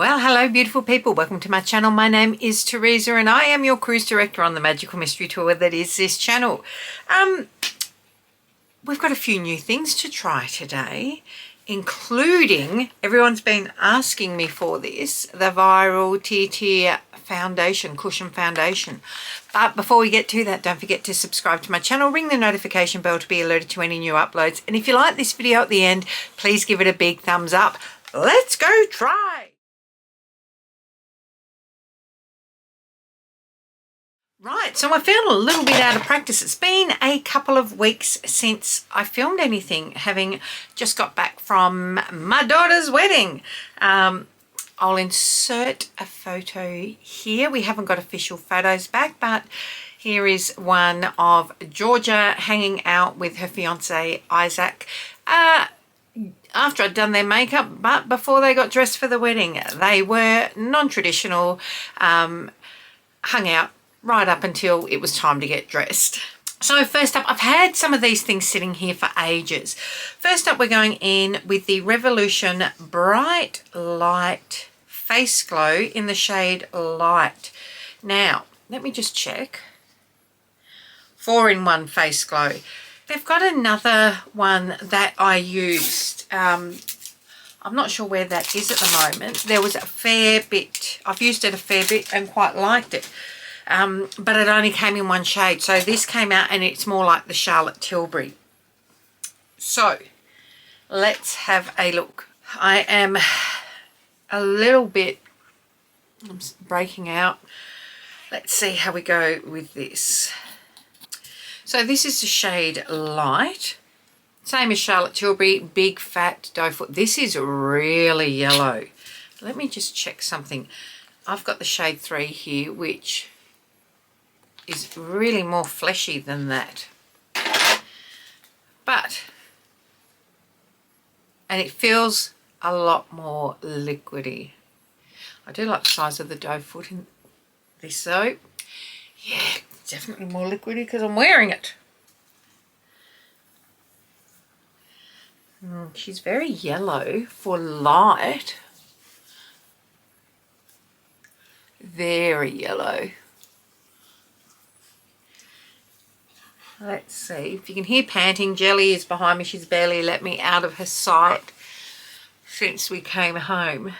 Well, hello beautiful people, welcome to my channel. My name is Teresa and I am your cruise director on the magical mystery tour that is this channel. We've got a few new things to try today, including, everyone's been asking me for this, the viral Tir Tir Foundation, cushion foundation. But before we get to that, don't forget to subscribe to my channel, ring the notification bell to be alerted to any new uploads. And if you like this video at the end, please give it a big thumbs up. Let's go try. Right, so I feel a little bit out of practice. It's been a couple of weeks since I filmed anything, having just got back from my daughter's wedding. I'll insert a photo here. We haven't got official photos back, but here is one of Georgia hanging out with her fiance Isaac after I'd done their makeup, but before they got dressed for the wedding. They were non-traditional, hung out right up until it was time to get dressed. So first up, I've had some of these things sitting here for ages. First up, we're going in with the Revolution Bright Light Face Glow in the shade Light. Now, let me just check. 4-in-1 Face Glow. They've got another one that I used. I'm not sure where that is at the moment. There was a fair bit. I've used it a fair bit and quite liked it. But it only came in one shade. So this came out and it's more like the Charlotte Tilbury. So let's have a look. I am a little bit, I'm breaking out. Let's see how we go with this. So this is the shade Light. Same as Charlotte Tilbury, big fat doe foot. This is really yellow. Let me just check something. I've got the shade 3 here, which is really more fleshy than that, and it feels a lot more liquidy. I do like the size of the doe foot in this though. Yeah, definitely more liquidy because I'm wearing it. She's very yellow for light. Very yellow. Let's see if you can hear panting. Jelly is behind me. She's barely let me out of her sight since we came home.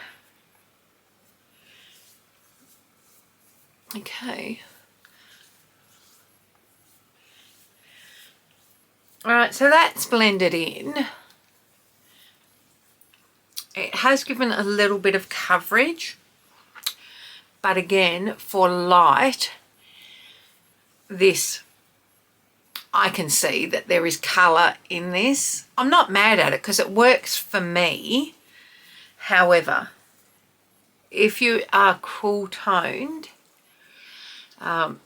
Okay. All right, so that's blended in. It has given a little bit of coverage, but again, for light, this, I can see that there is colour in this. I'm not mad at it because it works for me. However, if you are cool toned, like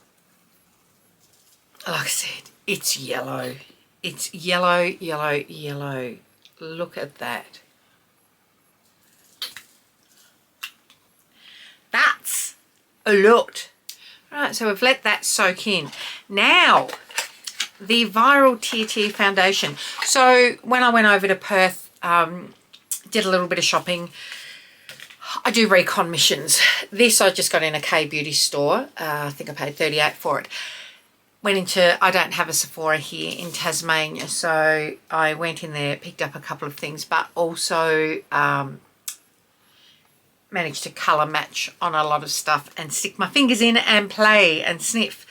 I said, it's yellow. It's yellow, yellow, yellow. Look at that. That's a lot. Right, so we've let that soak in. Now, the viral Tir Tir Foundation. So when I went over to Perth, did a little bit of shopping. I do recon missions. This I just got in a K-beauty store. I think I paid $38 for it. Went into, I don't have a Sephora here in Tasmania, so I went in there, picked up a couple of things, but also managed to colour match on a lot of stuff and stick my fingers in and play and sniff.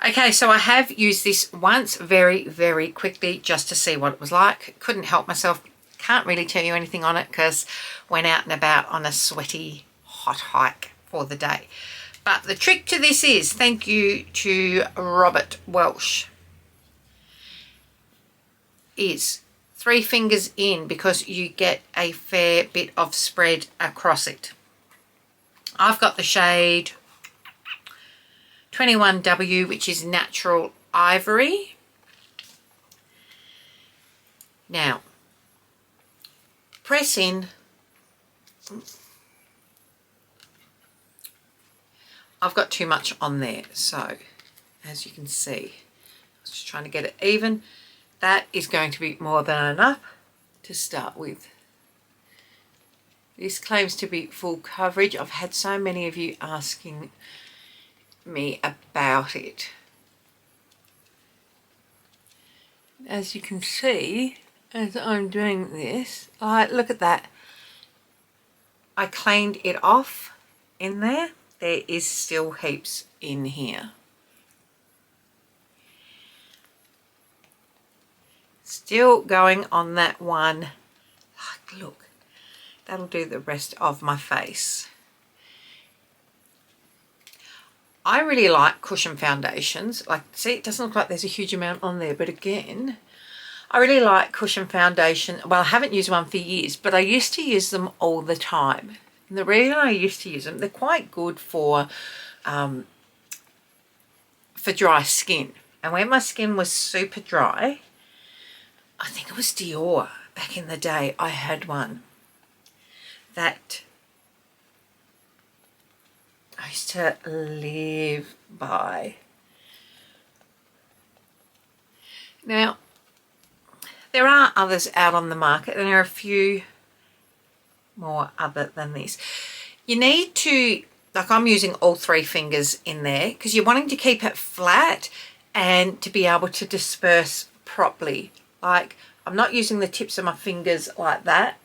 Okay, so I have used this once very, very quickly just to see what it was like. Couldn't help myself. Can't really tell you anything on it because went out and about on a sweaty, hot hike for the day. But the trick to this is, thank you to Robert Welsh, is 3 fingers in because you get a fair bit of spread across it. I've got the shade 21W, which is Natural Ivory. Now, press in. I've got too much on there, so as you can see, I was just trying to get it even. That is going to be more than enough to start with. This claims to be full coverage. I've had so many of you asking me about it. As you can see, as I'm doing this, look at that. I cleaned it off in there. There is still heaps in here. Still going on that one. Like, look, that'll do the rest of my face. I really like cushion foundations. Like, see, it doesn't look like there's a huge amount on there, but again, I really like cushion foundation. Well, I haven't used one for years, but I used to use them all the time. And the reason I used to use them, they're quite good for dry skin. And when my skin was super dry, I think it was Dior back in the day, I had one that I used to live by. Now, there are others out on the market, and there are a few more other than this. You need to, like, I'm using all 3 fingers in there because you're wanting to keep it flat and to be able to disperse properly. Like, I'm not using the tips of my fingers like that.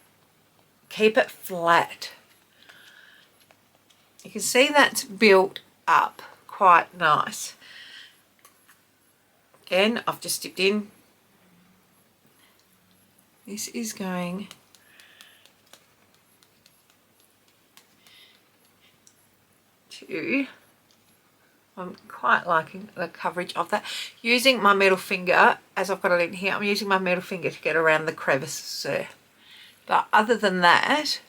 Keep it flat. You can see that's built up quite nice. Again, I've just dipped in. This is going to, I'm quite liking the coverage of that. Using my middle finger, as I've got it in here, I'm using my middle finger to get around the crevices there. But other than that,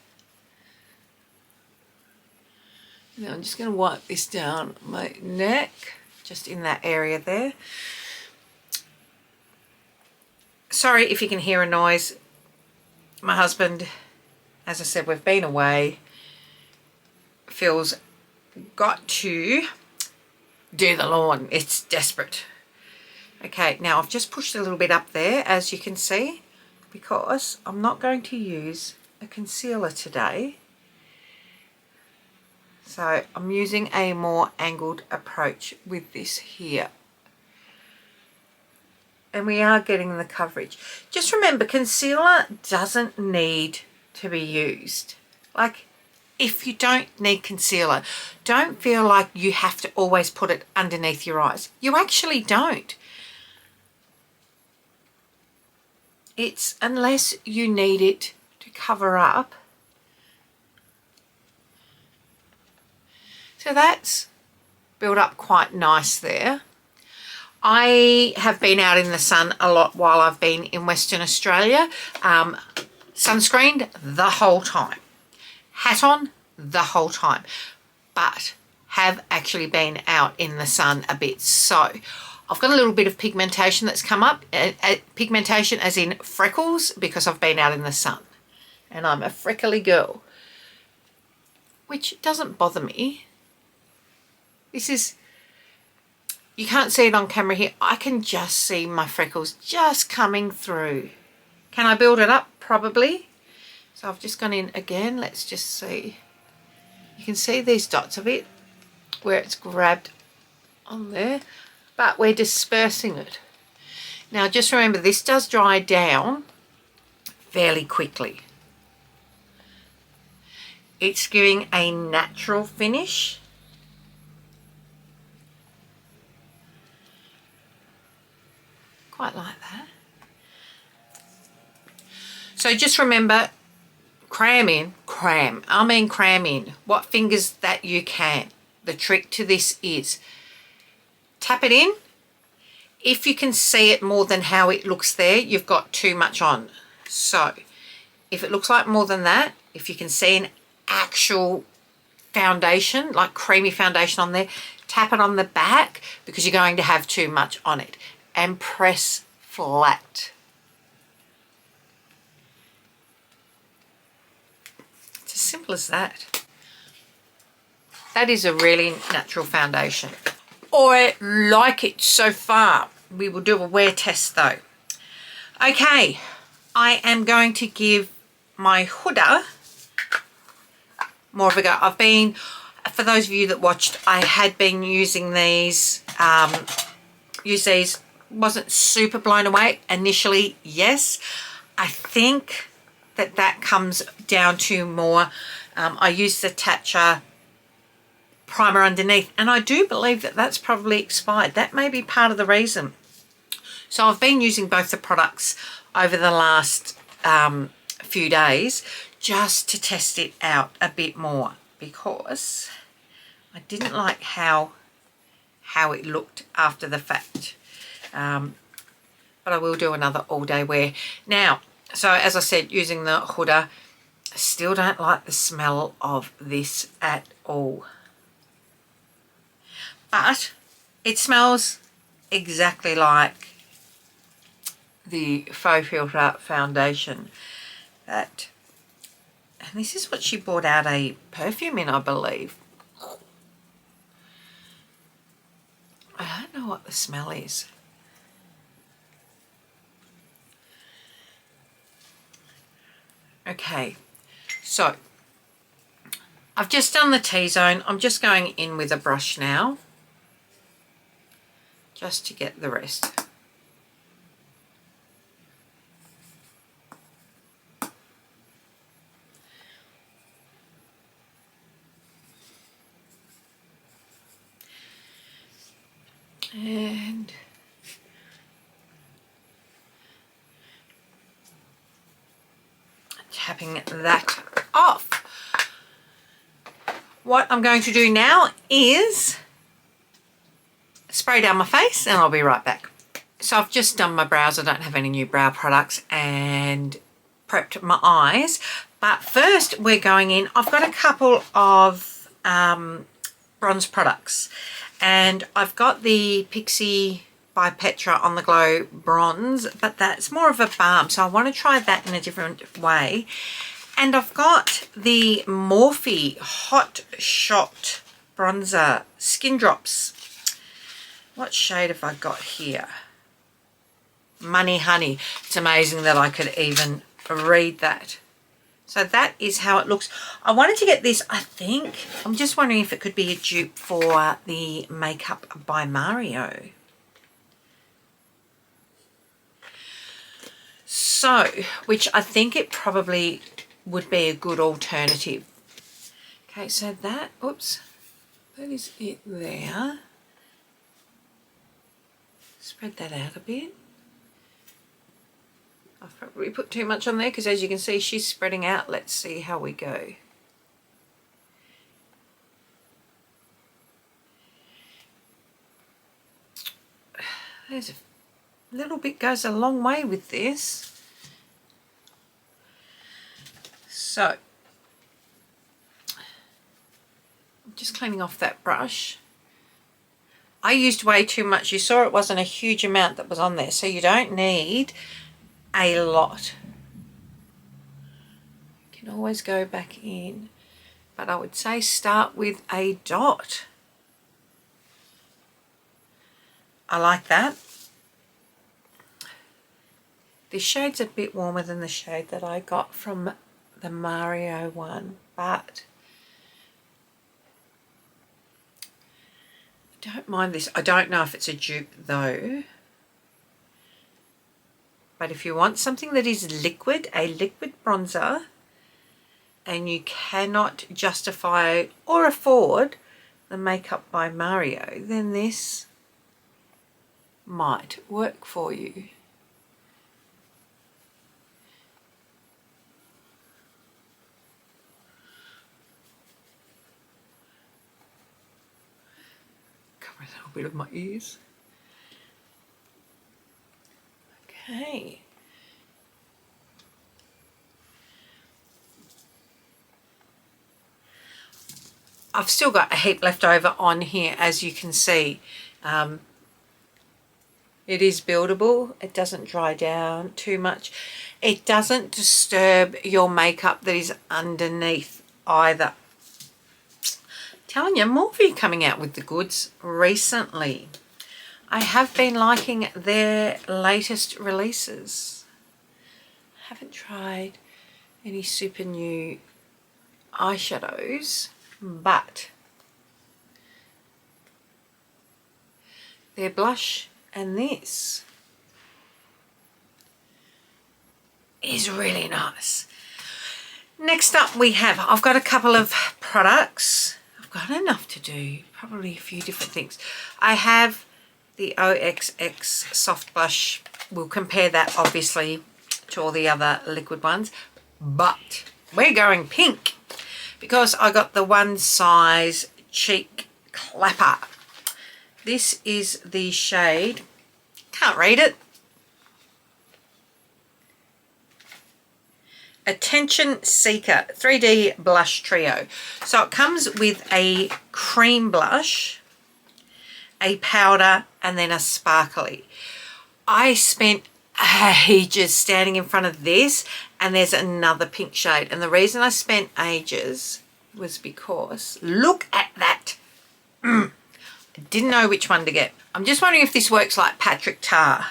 now I'm just going to wipe this down my neck, just in that area there. Sorry if you can hear a noise. My husband, as I said, we've been away. Phil's got to do the lawn. It's desperate. Okay, now I've just pushed a little bit up there, as you can see, because I'm not going to use a concealer today. So I'm using a more angled approach with this here. And we are getting the coverage. Just remember, concealer doesn't need to be used. Like, if you don't need concealer, don't feel like you have to always put it underneath your eyes. You actually don't. It's unless you need it to cover up. So that's built up quite nice there. I have been out in the sun a lot while I've been in Western Australia. Sunscreened the whole time. Hat on the whole time. But have actually been out in the sun a bit. So I've got a little bit of pigmentation that's come up. Pigmentation as in freckles, because I've been out in the sun. And I'm a freckly girl. Which doesn't bother me. This is... You can't see it on camera here. I can just see my freckles just coming through. Can I build it up? Probably. So I've just gone in again. Let's just see. You can see these dots of it where it's grabbed on there. But we're dispersing it. Now just remember, this does dry down fairly quickly. It's giving a natural finish. Quite like that. So just remember, cram in what fingers that you can. The trick to this is tap it in. If you can see it more than how it looks there, you've got too much on. So if it looks like more than that, if you can see an actual foundation, like creamy foundation on there, tap it on the back, because you're going to have too much on it. And press flat. It's as simple as that. That is a really natural foundation. I like it so far. We will do a wear test though. Okay, I am going to give my Huda more of a go. For those of you that watched, I had been using these, wasn't super blown away initially, yes. I think that comes down to more, I used the Tatcha primer underneath, and I do believe that that's probably expired. That may be part of the reason. So I've been using both the products over the last few days just to test it out a bit more, because I didn't like how it looked after the fact. But I will do another all day wear. Now, so as I said, using the Huda, I still don't like the smell of this at all. But it smells exactly like the Faux Filter foundation. And this is what she brought out a perfume in, I believe. I don't know what the smell is. Okay, so I've just done the T-zone. I'm just going in with a brush now, just to get the rest. And tapping that off. What I'm going to do now is spray down my face, and I'll be right back. So I've just done my brows. I don't have any new brow products, and prepped my eyes. But first we're going in. I've got a couple of bronze products, and I've got the Pixie by Petra On The Glow bronze, but that's more of a balm, so I want to try that in a different way. And I've got the Morphe Hot Shot bronzer Skin Drops. What shade have I got here? Money Honey. It's amazing that I could even read that. So that is how it looks. I wanted to get this, I think. I'm just wondering if it could be a dupe for the Makeup by Mario. So, which I think it probably would be a good alternative. Okay, so that, oops, that is it there. Spread that out a bit. I've probably put too much on there because, as you can see, she's spreading out. Let's see how we go. There's a little bit, goes a long way with this. So, I'm just cleaning off that brush. I used way too much. You saw it wasn't a huge amount that was on there, so you don't need a lot. You can always go back in, but I would say start with a dot. I like that. This shade's a bit warmer than the shade that I got from the Mario one, but I don't mind this. I don't know if it's a dupe though. But if you want something that is liquid, a liquid bronzer, and you cannot justify or afford the Makeup by Mario, then this might work for you. Cover a little bit of my ears. Okay. I've still got a heap left over on here, as you can see. It is buildable. It doesn't dry down too much. It doesn't disturb your makeup that is underneath either. Telling you, Morphe coming out with the goods recently. I have been liking their latest releases. I haven't tried any super new eyeshadows, but their blush and this is really nice. Next up we have, I've got a couple of products. I've got enough to do, probably a few different things. I have the OXX soft blush. We'll compare that obviously to all the other liquid ones, but we're going pink because I got the one size cheek clapper. This is the shade, can't read it, Attention Seeker 3D Blush Trio. So it comes with a cream blush, a powder, and then a sparkly. I spent ages standing in front of this, and there's another pink shade. And the reason I spent ages was because, look at that. I didn't know which one to get. I'm just wondering if this works like Patrick Tar.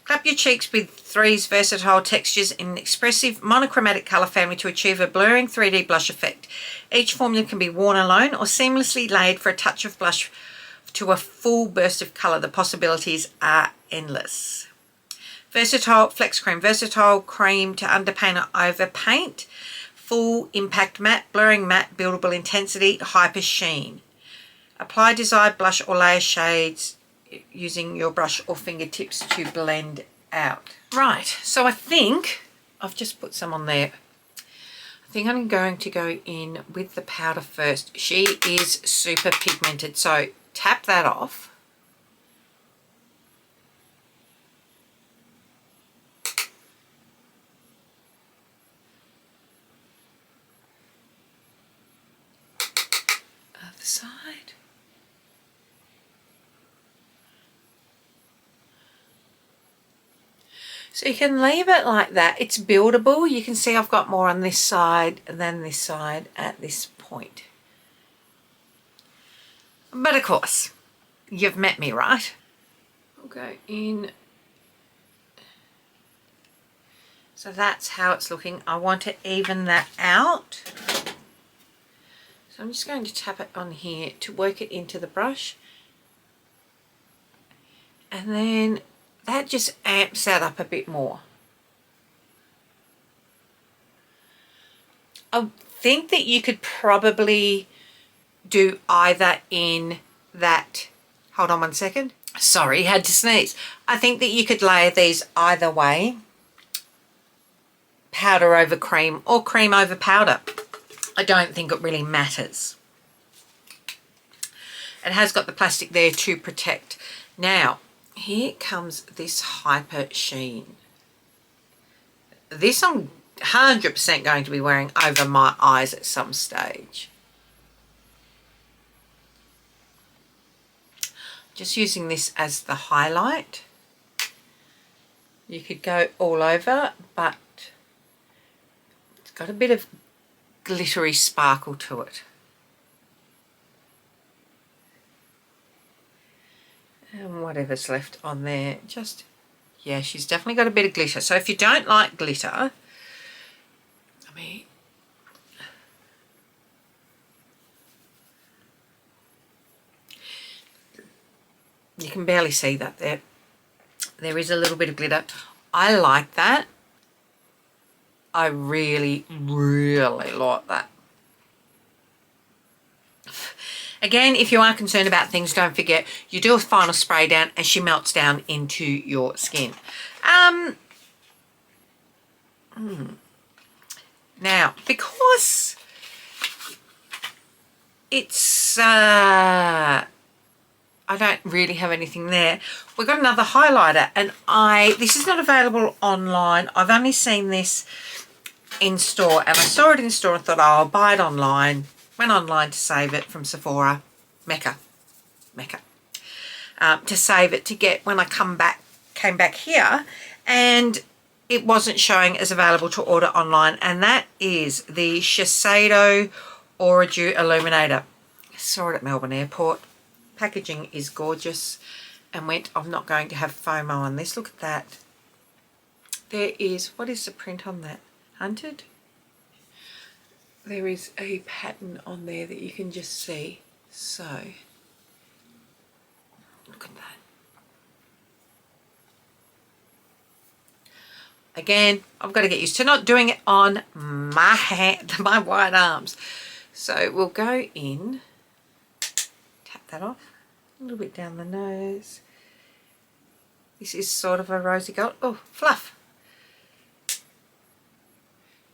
Clap your cheeks with three's versatile textures in an expressive monochromatic colour family to achieve a blurring 3D blush effect. Each formula can be worn alone or seamlessly layered for a touch of blush to a full burst of colour. The possibilities are endless. Versatile flex cream, versatile cream to underpaint or overpaint. Full impact matte, blurring matte, buildable intensity, hyper sheen. Apply desired blush or layer shades using your brush or fingertips to blend out. Right, so I think I've just put some on there. I think I'm going to go in with the powder first. She is super pigmented, so tap that off. Other side. So you can leave it like that. It's buildable. You can see I've got more on this side than this side at this point. But of course, you've met me, right? I'll go in. So that's how it's looking. I want to even that out. So I'm just going to tap it on here to work it into the brush. And then that just amps that up a bit more. I think that you could probably do either in that, hold on one second. Sorry, had to sneeze. I think that you could layer these either way. Powder over cream or cream over powder. I don't think it really matters. It has got the plastic there to protect. Now, here comes this hyper sheen. This I'm 100% going to be wearing over my eyes at some stage. Just using this as the highlight. You could go all over, but it's got a bit of glittery sparkle to it. And whatever's left on there, just, yeah, she's definitely got a bit of glitter. So if you don't like glitter, I mean, you can barely see that there. There is a little bit of glitter. I like that. I really, really like that. Again, if you are concerned about things, don't forget, you do a final spray down and she melts down into your skin. Now, because it's, I don't really have anything there, we've got another highlighter, and this is not available online. I've only seen this in store, and I saw it in store and thought, oh, I'll buy it online. Went online to save it from Sephora, Mecca, to save it to get when I came back here, and it wasn't showing as available to order online, and that is the Shiseido Oriju Illuminator. I saw it at Melbourne Airport. Packaging is gorgeous, and went, I'm not going to have FOMO on this. Look at that. There is, what is the print on that? Hunted? there is a pattern on there that you can just see. So look at that. Again, I've got to get used to not doing it on my hand, my white arms. So we'll go in, tap that off, a little bit down the nose. This is sort of a rosy gold. Oh, fluff.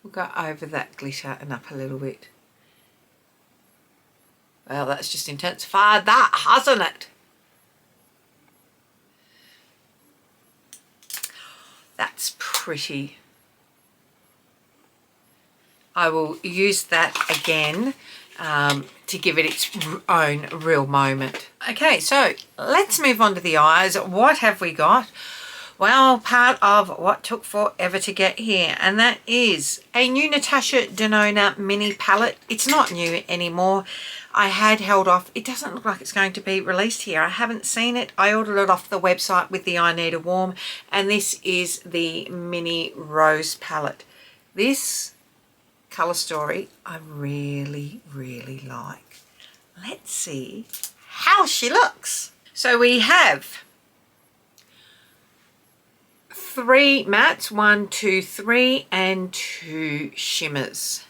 We'll go over that glitter and up a little bit. Well, that's just intensified that, hasn't it? That's pretty. I will use that again to give it its own real moment. Okay, so let's move on to the eyes. What have we got? Well, part of what took forever to get here, and that is a new Natasha Denona mini palette. It's not new anymore. I had held off. It doesn't look like it's going to be released here. I haven't seen it. I ordered it off the website with the I Need a Warm, and this is the mini rose palette. This colour story I really, really like. Let's see how she looks. So we have 3 mattes, 1, 2, 3, and 2 shimmers.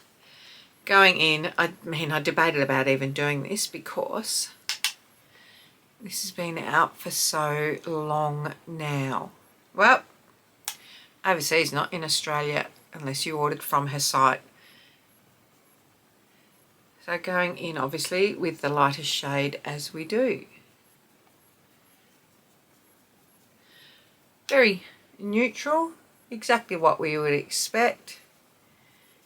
Going in, I mean, I debated about even doing this because this has been out for so long now. Well, overseas, not in Australia, unless you ordered from her site. So going in, obviously, with the lightest shade as we do. Very neutral, exactly what we would expect.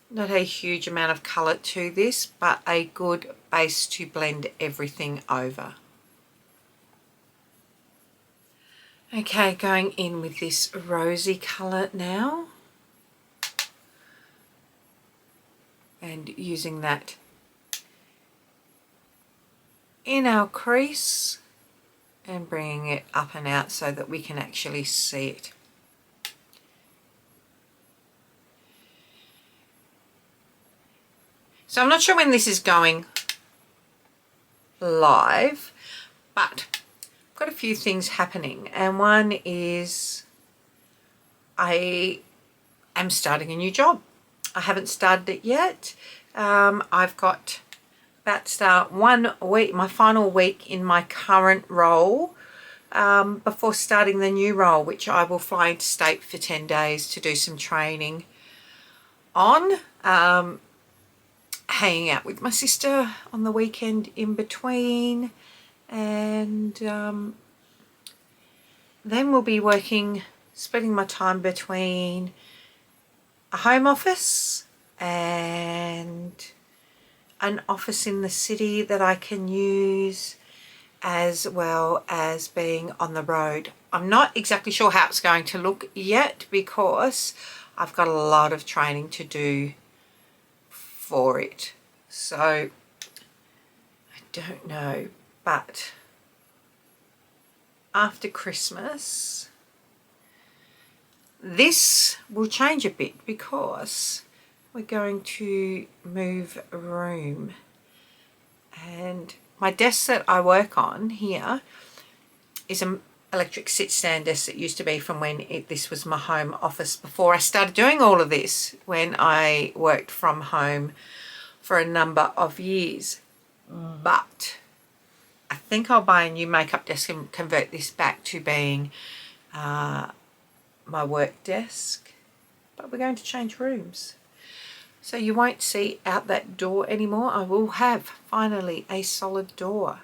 Not a huge amount of colour to this, but a good base to blend everything over. Okay, going in with this rosy colour now. And using that in our crease and bringing it up and out so that we can actually see it. So I'm not sure when this is going live, but I've got a few things happening, and one is I am starting a new job. I haven't started it yet. I've got about to start 1 week, my final week in my current role, before starting the new role, which I will fly into state for 10 days to do some training on. Hanging out with my sister on the weekend in between, and then we'll be working, splitting my time between a home office and an office in the city that I can use, as well as being on the road. I'm not exactly sure how it's going to look yet because I've got a lot of training to do for it, so I don't know, but after Christmas this will change a bit because we're going to move room, and my desk that I work on here is an electric sit stand desk that used to be from when this was my home office before I started doing all of this, when I worked from home for a number of years. But I think I'll buy a new makeup desk and convert this back to being my work desk. But we're going to change rooms, so you won't see out that door anymore. I will have finally a solid door.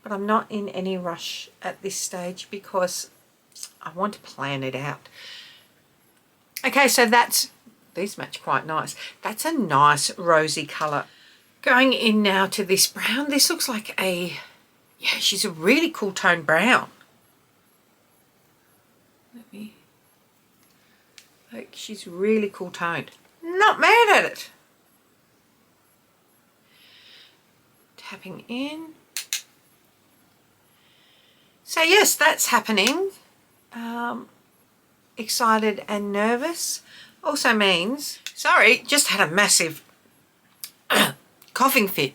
But I'm not in any rush at this stage because I want to plan it out. Okay, so these match quite nice. That's a nice rosy colour. Going in now to this brown. This looks like yeah, she's a really cool tone brown. Like, she's really cool toned. Not mad at it. Tapping in. So yes, that's happening. Excited and nervous also means, sorry, just had a massive coughing fit.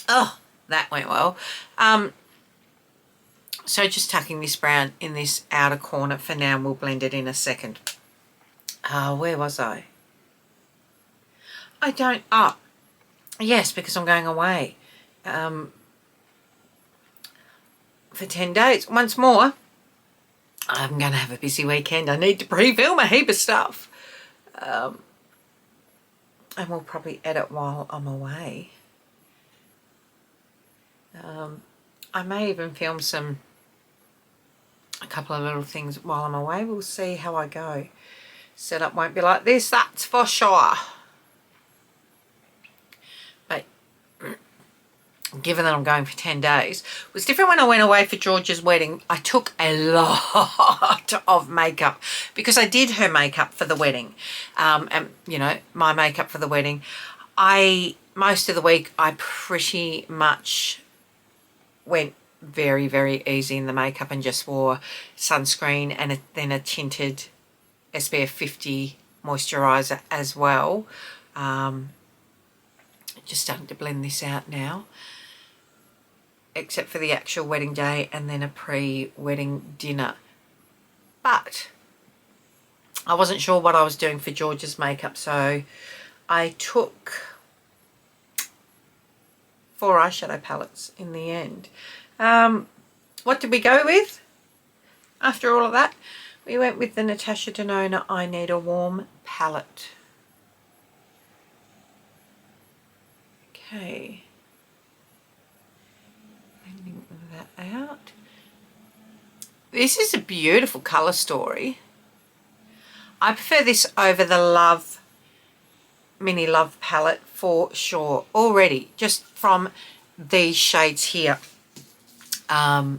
Oh, that went well. So just tucking this brown in this outer corner for now, and we'll blend it in a second. Where was I? Yes, because I'm going away for 10 days. Once more, I'm going to have a busy weekend. I need to pre-film a heap of stuff. And we'll probably edit while I'm away. I may even film a couple of little things while I'm away. We'll see how I go. Setup won't be like this, that's for sure. But given that I'm going for 10 days, it was different when I went away for George's wedding. I took a lot of makeup because I did her makeup for the wedding. And, you know, my makeup for the wedding. Most of the week, I pretty much went very, very easy in the makeup and just wore sunscreen and then a tinted SPF 50 moisturiser as well. Just starting to blend this out now, except for the actual wedding day and then a pre-wedding dinner. But I wasn't sure what I was doing for George's makeup, so I took 4 eyeshadow palettes in the end. What did we go with after all of that? We went with the Natasha Denona I Need a Warm palette. Okay. Blending that out. This is a beautiful colour story. I prefer this over the Mini Love palette for sure. Already, just from these shades here. The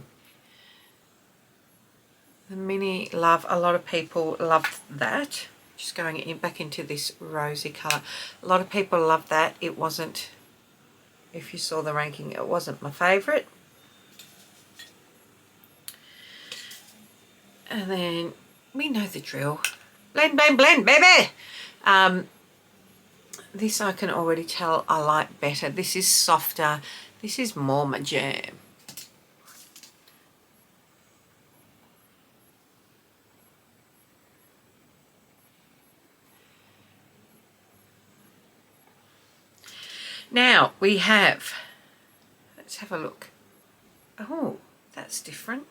Mini Love, a lot of people loved that. Just going back into this rosy colour. A lot of people loved that. It wasn't, if you saw the ranking, it wasn't my favourite. And then we know the drill. Blend, blend, blend, baby! This I can already tell I like better. This is softer. This is more my jam. Now we have, let's have a look. Oh, that's different.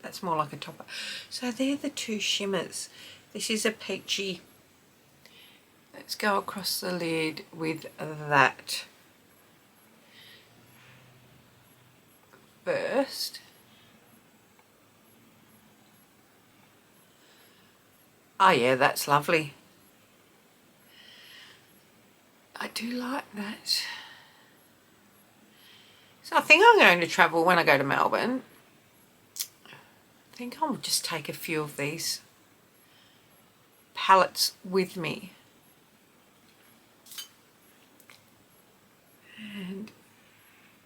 That's more like a topper. So they're the two shimmers. This is a peachy. Let's go across the lid with that first. Oh yeah, that's lovely. I do like that. So I think I'm going to travel when I go to Melbourne. I think I'll just take a few of these palettes with me. And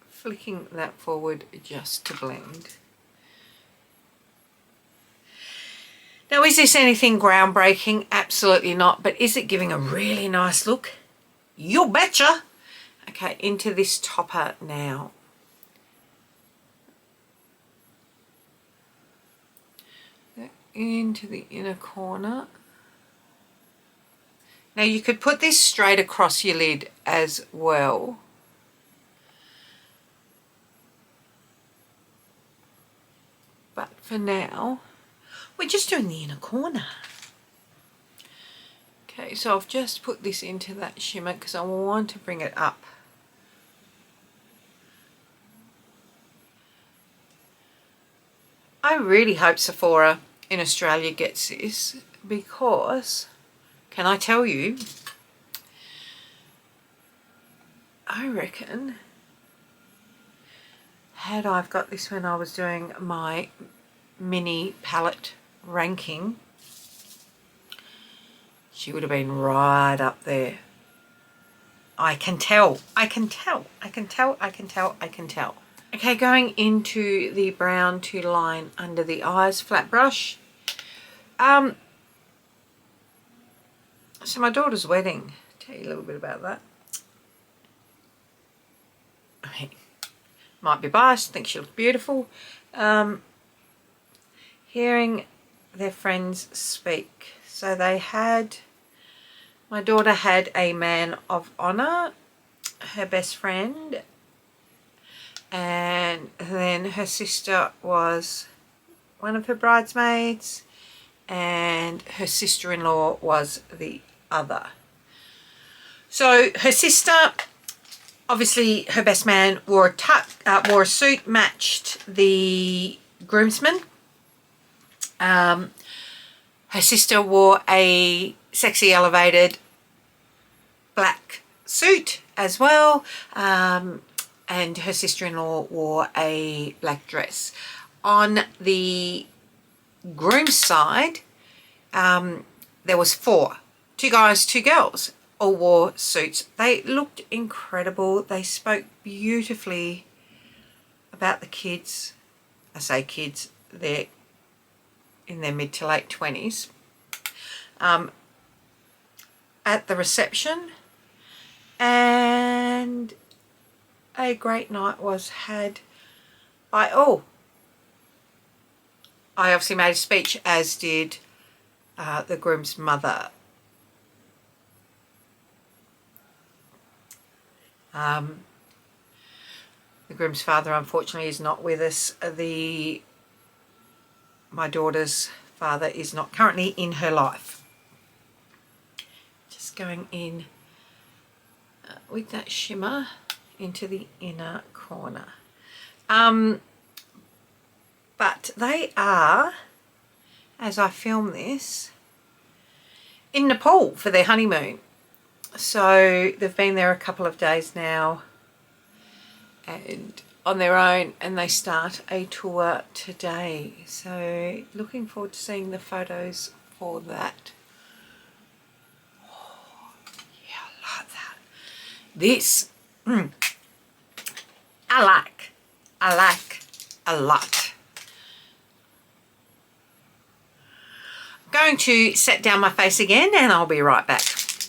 flicking that forward just to blend. Now, is this anything groundbreaking? Absolutely not. But is it giving a really nice look? You betcha. Okay, into this topper now. Into the inner corner. Now you could put this straight across your lid as well. But for now, we're just doing the inner corner. Okay, so I've just put this into that shimmer because I want to bring it up. I really hope Sephora in Australia gets this because, can I tell you, I reckon had I've got this when I was doing my mini palette ranking, she would have been right up there. I can tell, I can tell, I can tell, I can tell, I can tell. Okay, going into the brown to line under the eyes, flat brush. So my daughter's wedding tell you a little bit about that. I mean, might be biased, think she looks beautiful. Hearing their friends speak. So they had, my daughter had a man of honour, her best friend, and then her sister was one of her bridesmaids, and her sister-in-law was the other. So her sister, obviously her best man, wore a suit, matched the groomsman. Her sister wore a sexy elevated black suit as well, and her sister-in-law wore a black dress. On the groom's side, there was 4, 2 guys, 2 girls, all wore suits. They looked incredible. They spoke beautifully about the kids. I say kids, they're in their mid to late 20s. At the reception, and a great night was had by all. I obviously made a speech, as did the groom's mother. The groom's father, unfortunately, is not with us. My daughter's father is not currently in her life. Just going in with that shimmer into the inner corner. But they are, as I film this, in Nepal for their honeymoon. So they've been there a couple of days now and on their own, and they start a tour today. So looking forward to seeing the photos for that. Oh, yeah, I like that. This, I like a lot. I'm going to set down my face again and I'll be right back.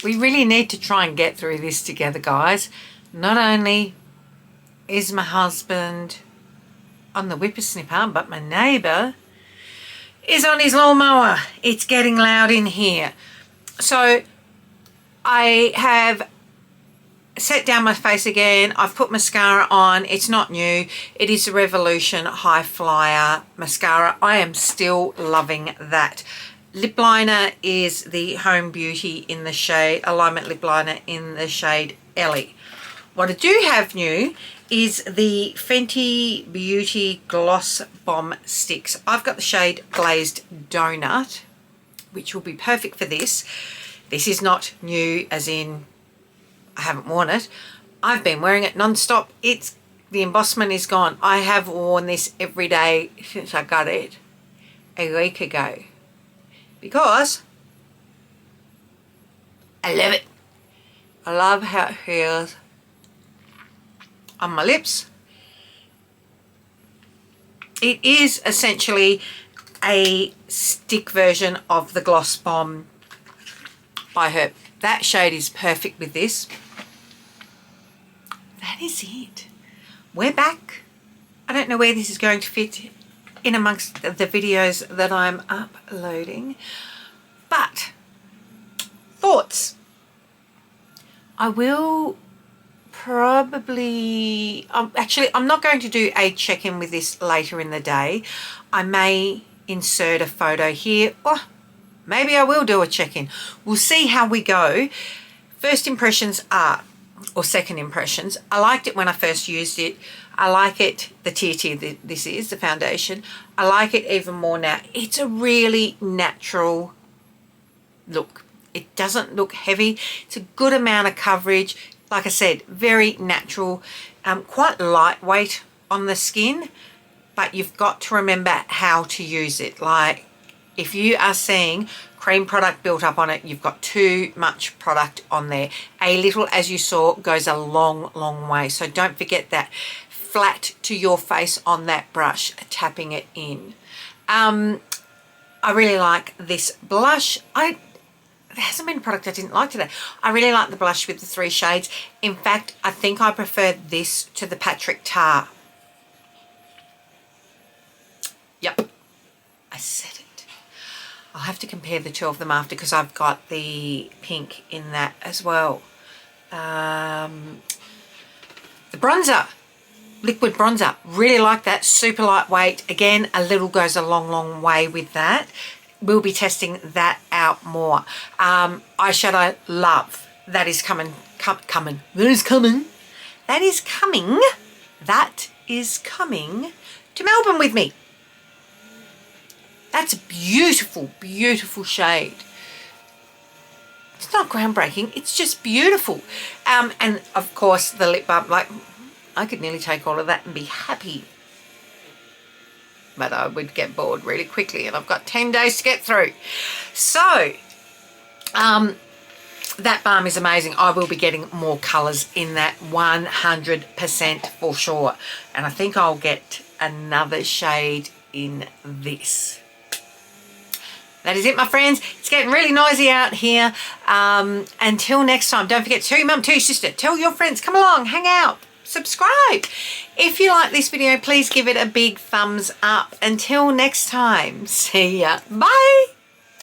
We really need to try and get through this together, guys. Not only is my husband on the whippersnipper, but my neighbour is on his lawnmower. It's getting loud in here. So I have set down my face again. I've put mascara on. It's not new. It is the Revolution High Flyer mascara. I am still loving that. Lip liner is the Home Beauty in the shade, Alignment Lip Liner in the shade Ellie. What I do have new is the Fenty Beauty Gloss Bomb Stix. I've got the shade Blaz'd Donut, which will be perfect for this. This is not new, as in I haven't worn it. I've been wearing it non-stop. The embossment is gone. I have worn this every day since I got it a week ago, because I love it. I love how it feels on my lips. It is essentially a stick version of the Gloss Bomb by her. That shade is perfect with this. That is it. We're back. I don't know where this is going to fit in amongst the videos that I'm uploading, but thoughts. I will probably, actually I'm not going to do a check-in with this later in the day. I may insert a photo here, or maybe I will do a check-in. We'll see how we go. First impressions are, or second impressions, I liked it when I first used it. I like it, the Tir Tir, this is the foundation. I like it even more now. It's a really natural look. It doesn't look heavy. It's a good amount of coverage. Like I said, very natural, quite lightweight on the skin, but you've got to remember how to use it. Like, if you are seeing cream product built up on it, you've got too much product on there. A little, as you saw, goes a long, long way. So don't forget that. Flat to your face on that brush, tapping it in. I really like this blush. there hasn't been a product I didn't like today. I really like the blush with the 3 shades. In fact, I think I prefer this to the Patrick Tar. Yep, I said it. I'll have to compare the 2 of them after because I've got the pink in that as well. The bronzer, liquid bronzer, really like that. Super lightweight. Again, a little goes a long way with that. We'll be testing that out more. Eyeshadow, love. That is coming. That is coming. That is coming. That is coming to Melbourne with me. That's a beautiful, beautiful shade. It's not groundbreaking. It's just beautiful. And of course the lip balm, like I could nearly take all of that and be happy. But I would get bored really quickly, and I've got 10 days to get through. So, that balm is amazing. I will be getting more colours in that 100% for sure. And I think I'll get another shade in this. That is it, my friends. It's getting really noisy out here. Until next time, don't forget, tell your mum, tell your sister, tell your friends, come along, hang out. Subscribe. If you like this video, please give it a big thumbs up. Until next time, see ya. Bye.